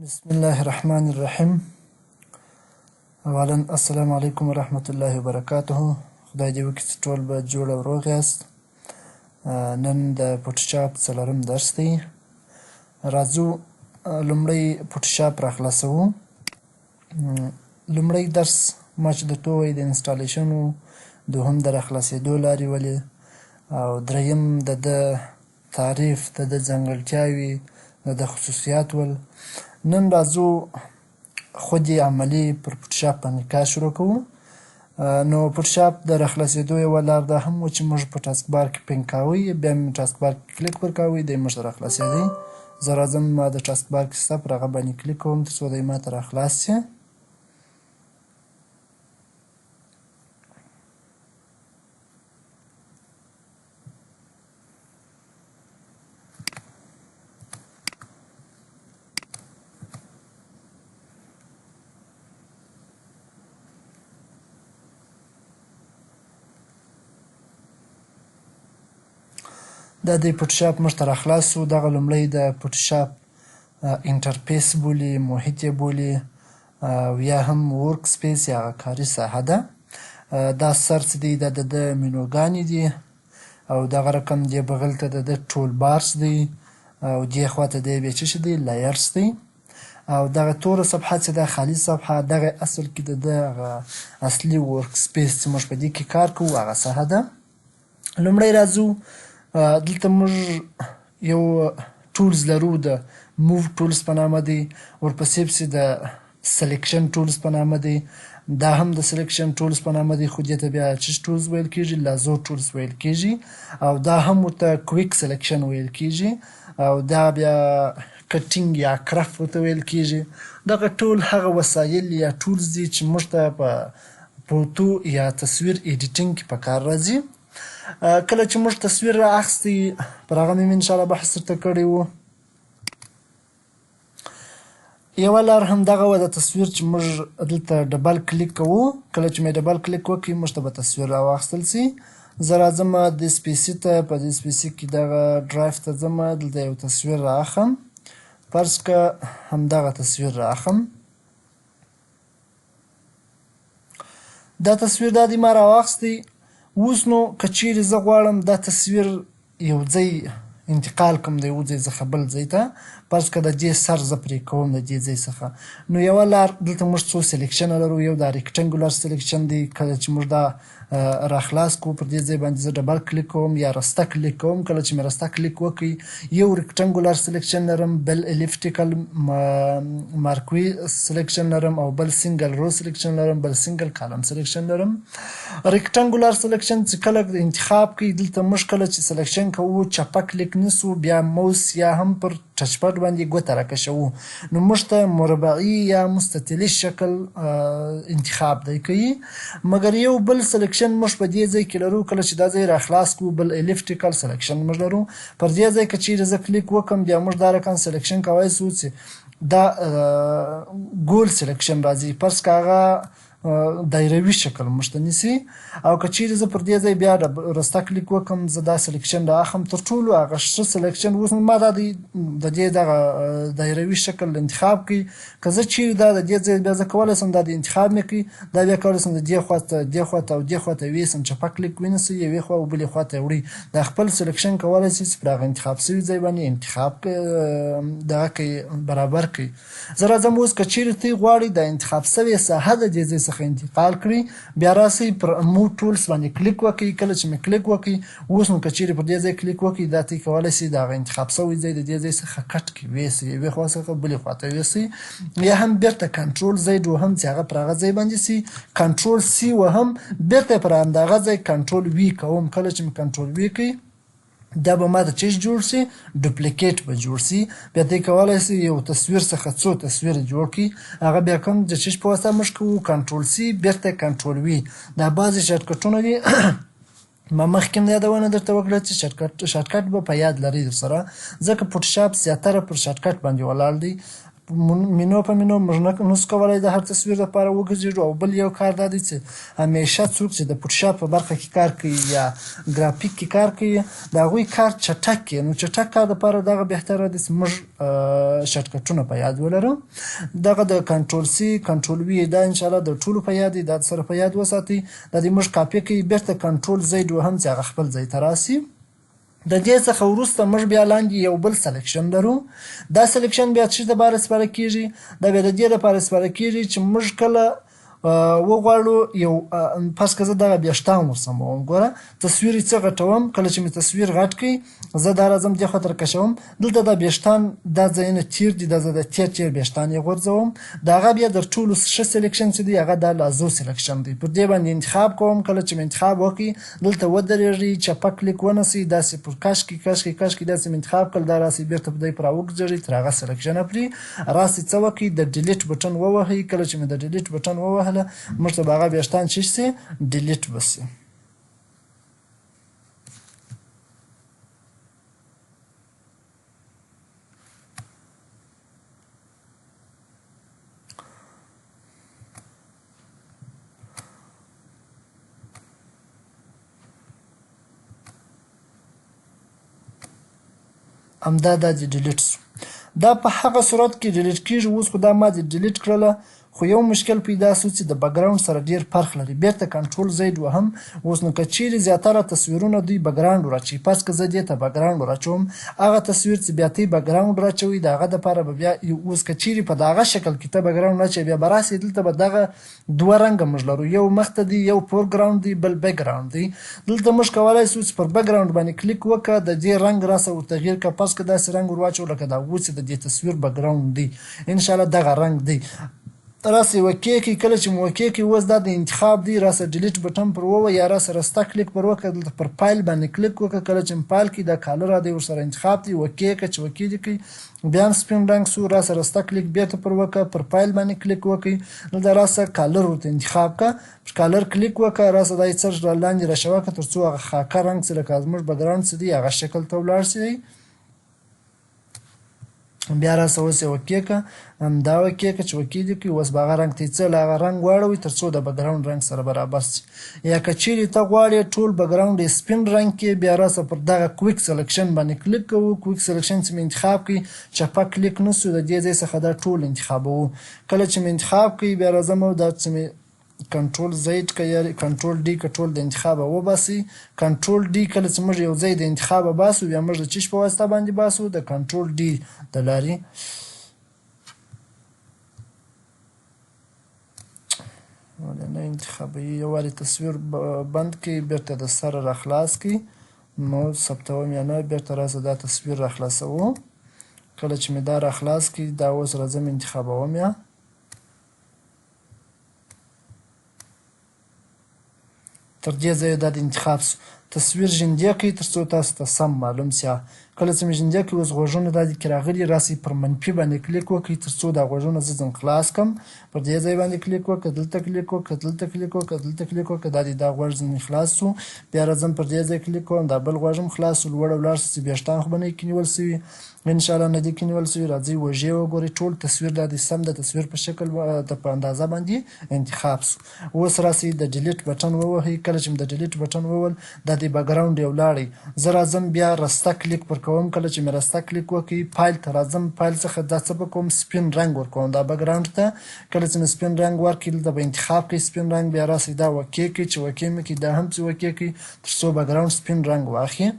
بسم الله الرحمن الرحیم. اولا السلام علیکم ورحمة الله وبرکاته. خدای دې وکړي چې ټول به جوړ او روغ یاست. نن د فوټوشاپ څلورم درس دی. راځو لومړی فوټوشاپ راخلاصوو. لومړی درس ما چې درته ووایي د انسټالیشن و، دوهم د راخلاصېدو لارې ولې، او دریم د ده تعریف، د ده ځانګړتیاوې، د ده خصوصیات ول. نن راځو خود عملي پر فوټوشاپ باندې کار شروع کوو. نو فوټوشاپ د راخلاصېدو یوه لار دا هم و چې موږ په ټاسک بار کې پین کاوئ، بیا مې ټاسک بار کې کلیک پر کاوئ، دی موږ ته راخلاصېدی. زه راځم ما د ټاسک بار کې شته، پر هغه باندې کلیک کوم تر څو دی ما ته راخلاص شي. دا د فوټوشاپ موږ ته راخلاص شو. دغه لومړی د فوټوشاپ انټرفیس بولي، محیط یې بولي، او یا هم ورک سپیس یا هغه کاري ساحه ده. دا سر چې دی دا د ده منوګانې دي، او دغه رقم دې بغل ته د ده ټول بارس دی، او دې خوا ته دی بیا څه دی لایرس دی. او دغه توره صفحه چې ده خالي صفحه، دغه اصل کې د ده هغه اصلي ورک سپیس چې موږ په دې کې کار کوو هغه ساحه ده. لومړی راځو دلته موږ یو ټولز لرو، د موو ټولز په نامه دی، ورپسې پسې د سلیکشن ټولز په نامه دی، دا هم د سلیکشن ټولز په نامه دی، خو دې ته بیا چیز ټولز ویل کېږي، لازو ټولز ویل کېږي، او دا هم ورته کویک سلیکشن ویل کېږي، او دا بیا کټینګ یا کرف ورته ویل کېږي. دغه ټول هغه وسایل یا ټولز دي چې موږ ته په فوټو یا تصویر ایډیټینګ کې په کار راځي. کله چې موږ تصویر را اخیستی، پر هغه مې انشاءالله بحث درته کړی و. یوه لار همدغه وه د تصویر چې موږ دلته ډبل کلیک کوو. کله چې مې ډبل کلیک وکړي موږ ته به تصویر را واخیستل سي. زه راځم د سپیسي ته، په دې سپیسي کې دغه ډرایف ته ځم، دلته یو تصویر را اخلم. فرض که همدغه تصویر را اخلم. دا تصویر دا دی ما را واخیستی. اوس نو که چیرې زه غواړم دا تصویر یو ځای انتقال کړم د یو ځای څخه بل ځای ته، فرض که د دې سر زه پرې کوم د دې ځای څخه، نو یوه لار دلته موږ څو سلیکشنه لرو. یو دا ریکټنګولر سلیکشن دی، کله چې موږ دا راخلاص کړو پر دې ځای باندې زه ډبل کلیک کوم یا رسته کلیک کوم. کله چې مې رسته کلیک وکړي یو ریکټنګولر سلیکشن لرم، بل الیپټیکل مارکوي سلیکشن لرم، او بل سنګل رو سلیکشن لرم، بل سنګل کالم سلیکشن لرم. ریکټنګولر سلیکشن چې کله انتخاب کوي، دلته موږ کله چې سلیکشن کوو چپه کلیک نسو، بیا موس یا هم پر ټچ پډ باندې ګوته راکشوو، نو موږ ته مربعي یا مستطیلي شکل انتخاب دی کوي. مګر یو بل سلیکشن موږ په دې ځای کې لرو، کله چې دا ځای راخلاص کړو بل الیپټیکل سلیکشن موږ لرو. پر دې ځای که چیرې زه کلیک وکړم بیا موږ دا رقم سلیکشن کولی سو چې دا ګول سلیکشن راځي، فرض که هغه دایروي شکل موږ ته نیسي. او که چیرې زه پر دې ځای بیا رسته کلیک وکړم، زه دا سلیکشن را اخلم، تر ټولو هغه ښه سلیکشن اوس ما دا د دې دغه دایروي شکل انتخاب کړي. که زه چیرې دا د دې ځای بیا زه کولی سم دا د انتخاب مې کړي، دا بیا کولی سم د دې خوا ته دې خوا ته او دې خوا ته ویسم، چپه کلیک ونیسئ یوې خوا او بلې خوا ته یې وړئ. دا خپل سلیکشن کولی سئ چې پر هغه انتخاب سوي ځای باندې انتخاب دغه کوي، برابر کوي. زه راځم اوس که چیرې ته غواړئ د انتخاب سوې ساحه د دې ځای څخه انتقال کړي، بیا راسئ پر مو ټولز باندې کلیک وکړئ. کله چې مې کلیک وکړئ اوس نو که چیرې پر دې ځای کلیک وکړئ، دا ته کولی سئ د هغه انتخاب سوی ځای د دې ځای څخه کټ کړئ، ویسئ یوې خوا څخه بلې خوا ته ویسئ، یا هم بیرته کنټرول ځای دوهم چې هغه پر هغه ځای باندې سي، کنټرول سی وهم، بیرته پر همدغه ځای کنټرول وي کوم. کله چې مې کنټرول وي کړئ دا به ما ته چیز جوړ شي، ډوپلیکیټ به جوړ شي. بیا ته کولی سي یو تصویر څخه څو تصویر جوړ کړي، هغه بیا کوم د چیز په واسطه موږ کوو کنټرول سی، بیرته کنټرول وي. دا بعضې شارټکټونه دي ما مخکې یادونه درته وکړه چې شارټکټ به په یاد لرئ درسره، ځکه فوټوشاپ زیاتره پر شارټکټ باندې ولاړ دی. مینو په مینو موږ نسو کولی د هر تصویر لپاره وګرځېږو. او بل یو کار دا دی چې همیشه څوک چې د فوټوشاپ په برخه کې کار کوي یا ګرافیک کې کار کوي د هغوی کار چټک وي. نو چټک کار لپاره دغه بهتره دی چې موږ شارټکټونه په یاد ولرو. دغه د کنټرول سی کنټرول وي دا انشاءالله د ټولو په یاد دی، دا سره په یاد وساتئ. دا دې موږ کاپي کوي بیرته کنټرول زید وهم چې هغه خپل ځای ته راسي. د دې څخه وروسته موږ بیا لاندې یو بل سلیکشن لرو. دا سلیکشن بیا څه دپاره سپاره کېږي؟ دا بیا د دې دپاره سپاره کېږي چې موږ کله وغواړو یو فرض که زه دغه ویښتان ورسموم، ګوره تصویر یې څه غټوم، کله چې مې تصویر غټ کړي زه دا راځم دې خوا ته راکشوم، دلته دا ویښتان دا ځایونه تیر دي، دا زه د تیر ویښتان یې غورځوم. د هغه بیا در ټولو ښه سلیکشن چې دی هغه دا لازو سلیکشن دی. پر دې باندې انتخاب کوم. کله چې مې انتخاب وکړي دلته ودرېږي، چپه کلیک ونیسئ، داسې پر کش کې داسې مې انتخاب کړل، دا راسئ بیرته په دی پر راوګرځېږئ تر هغه سلیکشنه پرې راسئ څه وکړئ د ډیلیټ بټن ووهئ. کله چې مې د ډیلیټ بټن ووهله موږ ته به هغه ویښتان چې شي ډیلیټ به شي. همدا دا دې ډیلیټ شو. دا په هغه صورت کې ډیلیټ کېږي. اوس خو دا ما دې ډیلیټ کړله، خو یو مشکل پیدا شو چې د بکګراوند سره ډېر فرق لري. بیرته کنټرول زید وهم. اوس نو که چیرې زیاتره تصویرونه دوی بکګراوند ور اچوي، فرض که زه دې ته بکګراوند ور اچوم، هغه تصویر چې بیا ته یې بکګراوند ور اچوي د هغه دپاره به بیا اوس که چیرې په دغه شکل کې ته بکګراوند اچوي بیا به راسې دلته به دغه دوه رنګه موږ لرو، یو مخته دی، یو فورګراوند دی، بل بیکګراوند دی. دلته موږ کولی شو چې پر بیکګراوند باندې کلیک وکړه، د دې رنګ راسه ور تغییر کړه، فرض که داسې رنګ ور واچو لکه دا اوس چې د دې تصویر بیکګراوند دی انشاءالله دغه رنګ دی. راسه اوکې کړئ. کله چې مو اوکې کړئ اوس دا د انتخاب دی، راسه ډیلیټ بټن پر ووهئ یا راسه رسته کلیک پر وکړه، دلته پر فایل باندې کلیک وکړه. کله چې مو فایل کړئ دا کالر دی ورسره انتخاب دی، اوکې کړه. چې اوکې دې کړئ بیا هم سپین رنګ سو، راسه رسته کلیک بیرته پر وکړه، پر فایل باندې کلیک وکړئ، دلته راسه کالر ورته انتخاب کړه، پر کالر کلیک وکړه، راسه دا یې څرخ لاندې راشوه کړه تر څو هغه خاکه رنګ چې لکه زموږ بکګراوند چې دی هغه شکل ته ولاړ شي. بیا راسه اوس یې اوکې کړه، همدا اوکې کړه چې اوکې دې کړي. اوس به هغه رنګ ته یې څه له هغه رنګ واړوئ تر څو د بکګراوند رنګ سره برابر شي. یا که چیرې ته غواړې ټول بکګراوند یې سپین رنګ کې، بیا راسه پر دغه کویک سلیکشن باندې کلیک کوو. کویک سلیکشن چې مې انتخاب کړي چپه کلیک نه سو، د دې ځای څخه دا ټول انتخابوو. کله چې مې انتخاب کړي بیا راځم او دا چې مې کنټرول زید که یا کنټرول ډي که ټول د انتخابه وباسئ. کنټرول ډي کله چې موږ یو ځای د انتخابه باسو بیا موږ د چش په واسطه باندې باسو د کنټرول ډي د لارې. نه انتخابوي یو وارې تصویر بند کړئ، بیرته د سره راخلاص کړئ، نو ثبتوم یا نه بیرته راسه دا تصویر راخلاصوو. کله چې مې دا راخلاص کړي دا اوس راځم انتخابوم یا تر دې ځایه دا د انتخاب شو. تصویر ژندې کړئ تر څو تاسو ته سم معلوم شي. کله چې مې ژندې کړئ اوس غوږونه دا دي کې راغلي، راسئ پر منفي باندې کلیک وکړئ تر څو دا غوږونه زه ځم خلاص کړم. پر دې ځای باندې کلیک وکړه، دلته کلیک وکړه، دلته کلیک وکړه، دلته کلیک وکړه، دا دې دا غوږ ځینې خلاص شو. بیا راځم پر دې ځای کلیک کوم، دا بل غوږ هم خلاص شو، لوړه ولاړ شو چې ویښتان خو به نه کې نیول شوي انشاءالله نه دي کې نیول شوي. راځئ اوږې وګورئ، ټول تصویر دا د سم د تصویر په شکل په اندازه باندې انتخاب شو. اوس راسئ د ډیلیټ بټن ووهئ. کله چې مې د ډیلیټ بټن ووهل دا د بکګراوند یې ولاړئ. زه راځم بیا رسته کلیک پر کوم. کله چې مې رسته کلیک وکړئ فایل ته راځم، فایل څخه دا څه به کوم سپین رنګ ورکوم دا بکګراوند ته. کله چې مې سپین رنګ ورکړئ دلته به انتخاب کړئ سپین رنګ، بیا راسئ دا اوکې کړئ. چې اوکې مې کړئ دا هم چې اوکې کړئ تر څو بکګراوند سپین رنګ واخلي.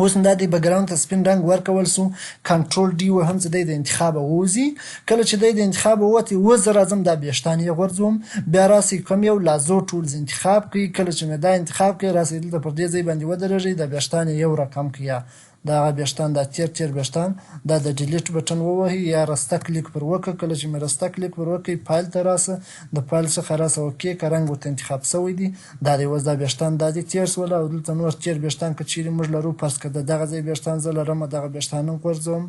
اوس دا د بکګراوند ته سپین رنګ ورکول سو، کنټرول ډي وهم چې دی د انتخابه ووځي. کله چې دی د انتخابه ووتې اوس زه راځم دا ویښتان یې غورځوم، بیا راسئ کوم یو لازو ټولز انتخاب کړئ. کله چې مې دا انتخاب کړئ راسئ دلته پر دې ځای باندې ودرېږئ، دا ویښتان یې یو رقم کړئ، یا دا هغه ویښتان دا تیر ویښتان دا د ډیلیټ بټن ووهئ یا رسته کلیک پر وکړه. کله چې مې رسته کلیک پر وکړئ فایل ته راسه، د فایل څخه راسه اوکې که رنګ ورته انتخاب شوی دی دا دی. اوس دا ویښتان دا دي تیر شول او دلته نور تیر ویښتان که چیرې موږ لرو، فرض که د دغه ځای ویښتان زه لرم دغه ویښتان هم غورځوم،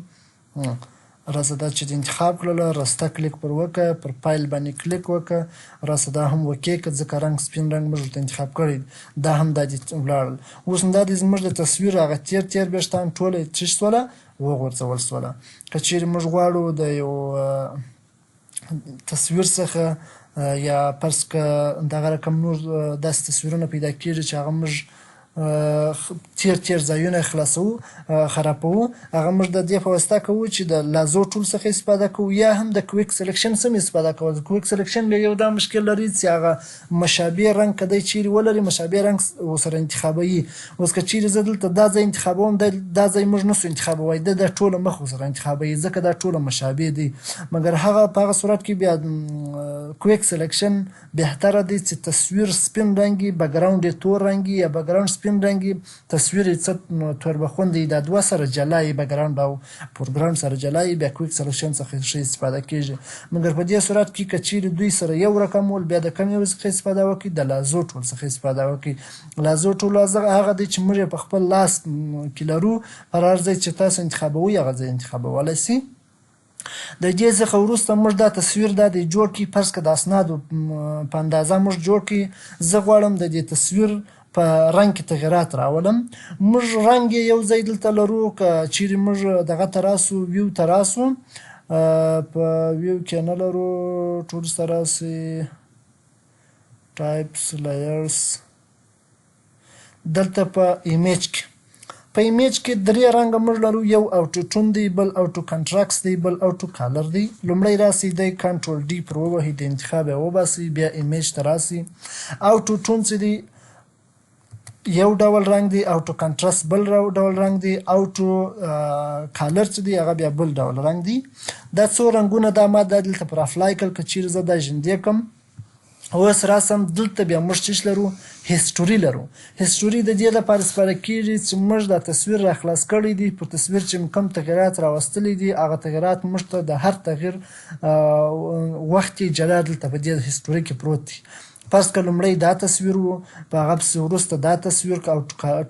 راسه دا چې د انتخاب کړله راسته کلیک پر وکړه پر فایل باندې کلیک وکړه راسه دا هم اوکې کړه ځکه رنګ سپین رنګ موږ ورته انتخاب کړی دا هم دا دې ولاړل. اوس دا د زموږ د تصویر هغه تیر ویښتان ټوله یې څه شوله وغورځول شوله. که چیرې موږ غواړو د یو تصویر څخه یا فرض که دغه رقم نور داسې تصویرونه پیدا کېږي چې هغه موږ تیر ځایونه خلاصوو خرابوو هغه موږ د دې په واسطه کوو چې د لازو ټول څخه استفاده کوو یا هم د کویک سلیکشن سم استفاده کوو. د کویک سلیکشن یو دا مشکل لري چې هغه مشابه رنګ که دی چیرې ولري مشابه رنګ ورسره انتخابوي. اوس که چیرې زه دلته دا ځای انتخابوم دا ځای موږ نسو انتخابوی د ټوله مخ ورسره انتخابوي ځکه دا ټوله مشابه دي. مګر هغه په هغه صورت کې بیا کویک سلیکشن بهتره دی چې تصویر سپین رنګي بګراوند یې تور رنګي یا بګراوند سپین رنګي تصویر یې څه توربخوندي دا دوه سره جلا یي بګراوند او فورګراوند سره جلا یي بیا کویک سلیکشن څخه ښه استفاده کېږي. مګر په دې صورت کې که چیرې دوی سره یو رقم ول بیا د کم یو څخه استفاده وکړي د لازو ټول څخه استفاده وکړي. لازو ټول هغه دی چې موږ په خپل لاس کې لرو پر هر ځای چې تاسو انتخابوئ هغه ځای انتخابولی سي. د دې څخه وروسته موږ دا تصویر دا دی جوړ کړي فرض که د اسنادو په اندازه موږ جوړ کړي. زه غواړم د دې تصویر په رنګ کې تغیرات راولم. موږ رنګ یې یو ځای دلته لرو که چیرې موږ دغه ته راسو ویو ته راسو په ویو کې نه لرو ټولس ته راسي ټایپس لایرس دلته په ایمیج کې درې رنګه موږ لرو یو اوټو ټون دی بل اوټو کنټراکس دی بل اوټو کالر دی. لومړی راسي دی کنټرول ډي پر ووهي د انتخاب یې وباسي بیا ایمیج ته راسي. اوټو ټون چې دی یو ډول رنګ دی اوټو کنټراست بل ډول رنګ دی اوټو کالر چې دی هغه بیا بل ډول رنګ دی. دا څو رنګونه دا ما دا دلته پر افلای کړل که چیرې زه دا ژندې کړم اوس راسم دلته بیا موږ څه لرو هیسټوري لرو. هیسټوري د دې لپاره استفاده کېږي چې موږ دا تصویر راخلاص کړی دی په تصویر چې کوم تغیرات راوستلی دي هغه تغیرات موږ ته د هر تغیر وخت یې جلا دلته په دې هیسټوري کې پروت دی. فرض که لومړی دا تصویر و په هغه پسې وروسته دا تصویر او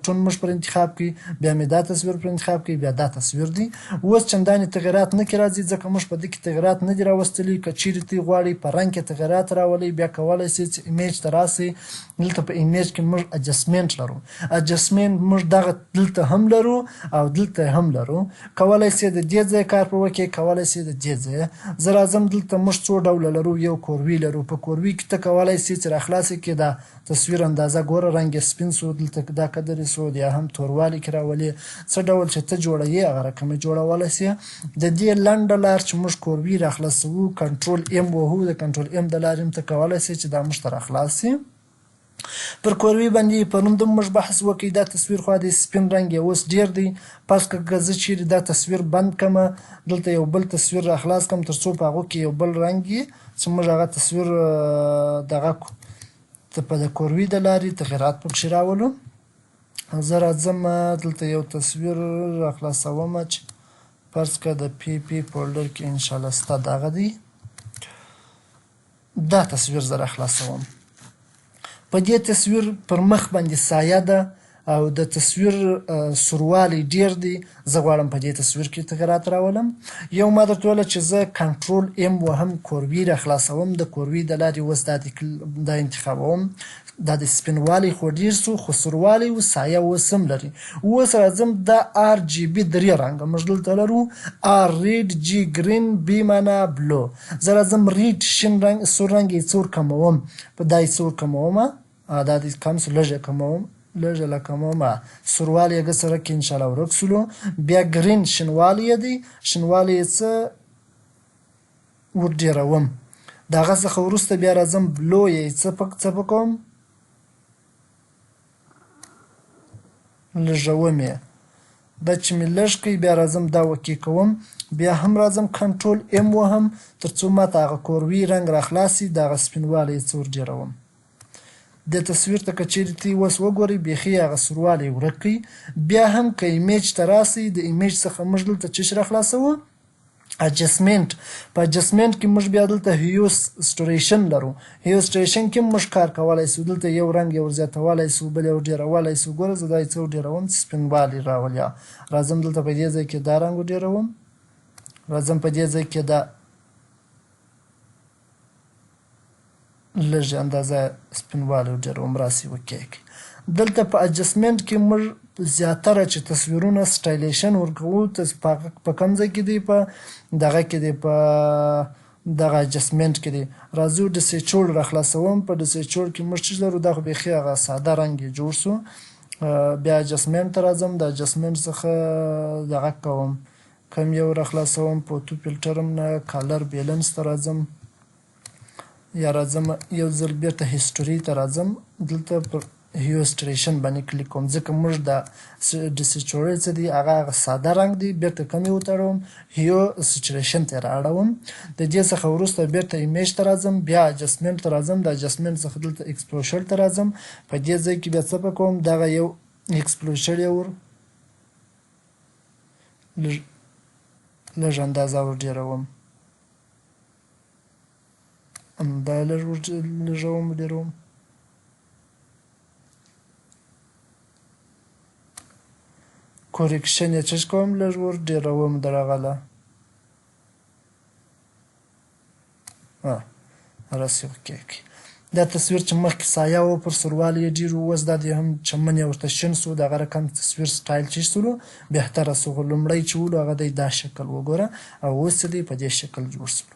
ټون موږ پر انتخاب کړي بیا مې دا تصویر پر انتخاب کړي بیا دا تصویر دی. اوس چندانې تغیرات نه کې راځي ځکه موږ په دې کې تغیرات نه دي راوستلي. که چیرې تی غواړئ په رنګ کې تغیرات راولئ بیا کولی سئ چې ایمیج ته راسئ. دلته په ایمیج کې موږ اجسټمنټ لرو. اجسټمنټ موږ دغه دلته هم لرو او دلته هم لرو. کولی سئ د دې ځای کار په وکړئ کولی سئ د دې ځای. زه راځم دلته موږ څو ډوله لرو یو کوروي لرو. په کوروي کې ته کولی سئ چې راخلاصې کې دا تصویر اندازه ګوره رنګ یې سپین سو دلته دا قدر یې سو یا هم توروالی کې راولي څه ډول چې ته جوړوي هغه رقم یې جوړولی سي. د دې لنډه لار چې موږ کوروي راخلاصوو کنټرول ام وهو د کنټرول ام د لارې هم ته کولی سئ چې دا موږ ته راخلاص سي. پر کوروي باندې پرون د موږ بحث وکړي دا تصویر خو د سپین رنګ یې اوس ډیر دی. پس که زه چیرې دا تصویر بند کړمه دلته یو بل تصویر راخلاص کړم تر څو په هغو کې یو بل رنګ وي چې موږ هغه تصویر دغه په د کوروي د لارې تغیرات پکښې راولو. زه راځم دلته یو تصویر راخلاصوم چې فرض که د پی پی فولډر کې انشاءالله ستا دغه دی دا تصویر زه راخلاصوم. په دې تصویر پر مخ باندې سایه ده او د تصویر سوروالی ډیر دی. زه غواړم په دې تصویر کې تغیرات راولم. یو ما درته ویله چې زه کنټرول ام وهم کوروي راخلاصوم د کوروي د لارې اوس دا انتخابوم. دا د سپینوالی خو ډیر سو خو سوروالی و سایه اوس هم لري. اوس راځم دا آر جی بي درې رنګه موږ دلته لرو آر ریډ جي ګرین بي معنا بلو. زه راځم ریډ شین رنګ سور رنګ یې څور کموم په دا یې څور کمومه دا د کم سو لږه کموم لږه لکمومه سوروالی یې سره کې انشاءالله ورک سولو. بیا ګرین شینوالی یې دی شینوالی یې څه ور ډیروم. د هغه څخه وروسته بیا راځم بلو یې څه پکوم لږوم یې دا چې مې لږ کوي بیا راځم دا وکې کوم بیا هم راځم کنټرول ام وهم تر څو ماته هغه کوروي رنګ راخلاصي د هغه سپینوالی یې څه ور ډیروم. د تصویر ته که چیرې تی اوس وګورئ بیخي هغه سوروالی ورک کړي. بیا هم که ایمیج ته راسئ د ایمیج څخه موږ دلته څه شی راخلاصوو اجسټمنټ. په اجسټمنټ کې موږ بیا دلته هیوسټریشن لرو. هیوسټریشن کې موږ کار کولی سو دلته یو رنګ یې ور زیاتولی سو بل یې ور ډیرولی سو. ګوره زه دا یې څه ور ډیروم چې سپینوالی راولي. راځم دلته په دې ځای کې دا رنګ ور ډیروم راځم په دې ځای کې دا لږ اندازه سپینوالی ډېروم راسي وکیک. دلته په اجسټمنټ کې موږ زیاتره چې تصویرونه سټایلیشن ورکوو په کوم ځای کې دی په دغه کې دی په دغه اجسټمنټ کې دی. راځو ډسیچوړ راخلاصوم. په ډسیچوړ کې موږ څه لرو دا خو بیخي هغه ساده رنګ یې جوړ سو. بیا اجسټمنټ ته راځم. د اجسټمنټ څخه دغه کوم کوم یو راخلاصوم په تو فلټرم نه کالر بیلنس ته راځم یا راځم یو ځل بیرته هیسټوري ته راځم. دلته پر هیو سټریشن باندې کلیک کوم ځکه موږ د ډسیچوړل څه دی هغه ساده رنګ دی. بیرته کوم یې وتړوم هیو سټریشن ته رااړوم. د دې څخه وروسته بیرته ایمیج ته راځم. بیا اجسټمنټ ته راځم. د اجسټمنټ څخه دلته ایکسپوژر ته راځم. په دې ځای کې بیا څه کوم دغه یو ایکسپوژر یې ور لږ اندازه ور ډیروم. دا لږ ډیروم. کوریکشن یې چش کوم لږ ور ډیروم درغه له راسي وکیک. دا تصویر چې مخکې سایه و پر سروال یې ډېر و اوس دا د هم چمن یې ورته شین سو دغه رقم تصویر سټایل چې سولو بهتره سو. خو لومړی چې ولو هغه دی دا شکل وګوره او اوس چې دی په دې شکل جوړ سولو.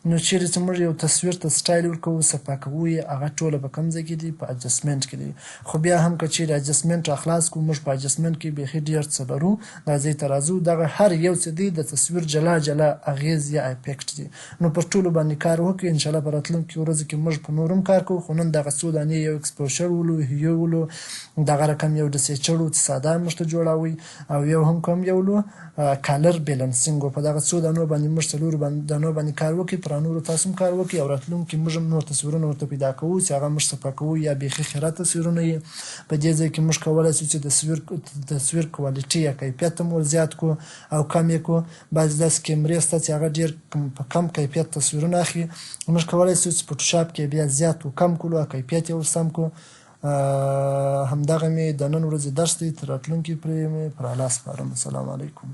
نو چیرې چې موږ یو تصویر ته سټایل ورکوو صفا کوو یې هغه ټوله په کوم ځای کې دی په اجسټمنټ کې دی. خو بیا هم که چیرې اجسټمنټ راخلاص کړو موږ په اجسټمنټ کې بیخي ډېر څه لرو. دا ځای ته راځو. دغه هر یو څه دی د تصویر جلا جلا اغیز یا افیکټ دی. نو پر ټولو باندې کار وکړئ. انشاءالله په راتلونکي ورځو کې موږ په نور هم کار کوو. خو نن دغه څو دانې یو ایکسپوژر ولو هیو ولو دغه رقم یو ډسیچر و چې ساده موږ ته جوړوي او یو هم کوم یو ولو کالر بیلنسینګ و. په دغه څو دانو باندې موږ څلورو دانو باندې کار وکړئ. پر نورو تاسو هم کار وکړئ او راتلونکي موږ هم نور تصویرونه ورته پیدا کوو چې هغه موږ صفا کوو یا بیخي خیرات تصویرونه یې. په دې ځای کې موږ کولی شو چې د تصویر کوالټي یا کیفیت هم ور زیات کړو او کم یې کړو. بعضې داسې کیمرې شته چې هغه ډېر په کم کیفیت تصویرونه اخلي. موږ کولی شو چې فوټوشاپ کې بیا زیات و کم کړو او کیفیت یې ور سم کړو. همدغه مې د نن ورځې درس دی. تر راتلونکي پرې مې پر الله سپارم. السلام علیکم.